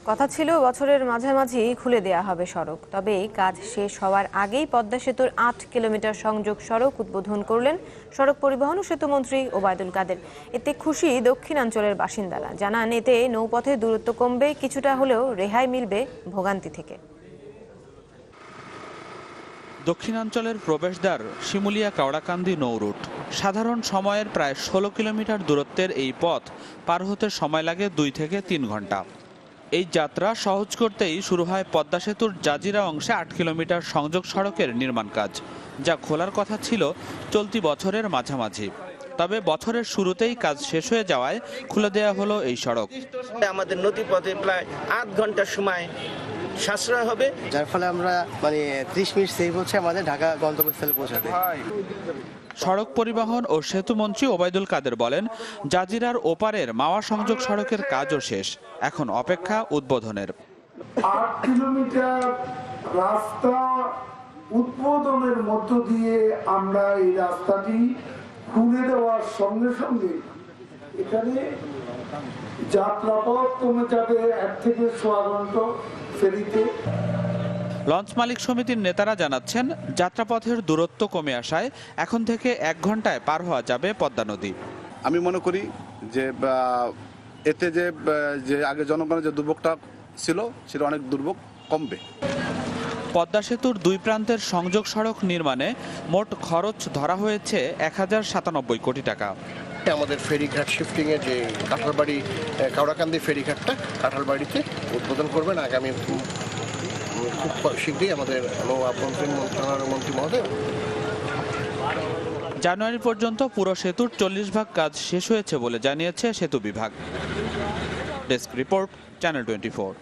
কথা ছিল বছরের মাঝামাঝি খুলে দেয়া হবে সড়ক, তবে কাজ শেষ হওয়ার আগেই পদ্মা সেতুর ৮ কিলোমিটার সংযোগ সড়ক উদ্বোধন করলেন সড়ক পরিবহন ও সেতুমন্ত্রী ওবায়দুল কাদের। এতে খুশি দক্ষিণাঞ্চলের বাসিন্দারা, জানান এতে নৌপথে দূরত্ব কমবে, কিছুটা হলেও রেহাই মিলবে ভোগান্তি থেকে। দক্ষিণাঞ্চলের প্রবেশদ্বার শিমুলিয়া কাওড়াকান্দি নৌ রুট। সাধারণ সময়ের প্রায় ১৬ কিলোমিটার দূরত্বের এই পথ পার হতে সময় লাগে ২ থেকে ৩ ঘন্টা। এই যাত্রা সহজ করতেই শুরু হয় পদ্মা সেতুর জাজিরা অংশে ৮ কিলোমিটার সংযোগ সড়কের নির্মাণ কাজ, যা খোলার কথা ছিল চলতি বছরের মাঝামাঝি। তবে বছরের শুরুতেই কাজ শেষ হয়ে যাওয়ায় খুলে দেওয়া হলো এই সড়ক। আমাদের নদীপথে প্রায় ৮ ঘন্টার সময় সাশ্রয় হবে, যার ফলে আমরা ৩০ মিনিট সেভ হচ্ছে আমাদের ঢাকা গন্তব্যস্থলে পৌঁছাতে। সড়ক পরিবহন ও সেতুমন্ত্রী ওবায়দুল কাদের বলেন, জাজিরার ওপারের মাওয়া সংযোগ সড়কের কাজও শেষ, এখন অপেক্ষা উদ্বোধনের। ৮ কিলোমিটার রাস্তা উদ্বোধনের মধ্য দিয়ে আমরা এই রাস্তাটি খুলে দেওয়ার সঙ্গে সঙ্গে এখানে যাত্রাপথ কমে যাবে ১ থেকে ১.৫ ঘন্টা ফেরিতে। লঞ্চ মালিক সমিতির নেতারা জানাচ্ছেন, যাত্রাপথের দূরত্ব কমে আসায় এখন থেকে ১ ঘন্টায় পার হওয়া যাবে পদ্মা নদী। আমি মনে করি যে এতে যে আগে জনগণের যে দুর্ভোগটা ছিল সেটা অনেক দুর্ভোগ কমবে। পদ্মা সেতুর ২ প্রান্তের সংযোগ সড়ক নির্মাণে মোট খরচ ধরা হয়েছে ১,০৯৭ কোটি টাকা। আমাদের ফেরিঘাট শিফটিং এর যে কাঁঠালবাড়ি কাওড়াকান্দি ফেরিঘাটটা কাঁঠালবাড়িতে উদ্বোধন করবেন আগামী খুব শীঘ্রই আমাদের মন্ত্রী মহোদয়। জানুয়ারি পর্যন্ত পুরো সেতুর ৪০ ভাগ কাজ শেষ হয়েছে বলে জানিয়েছে সেতু বিভাগ। Desk report, channel 24।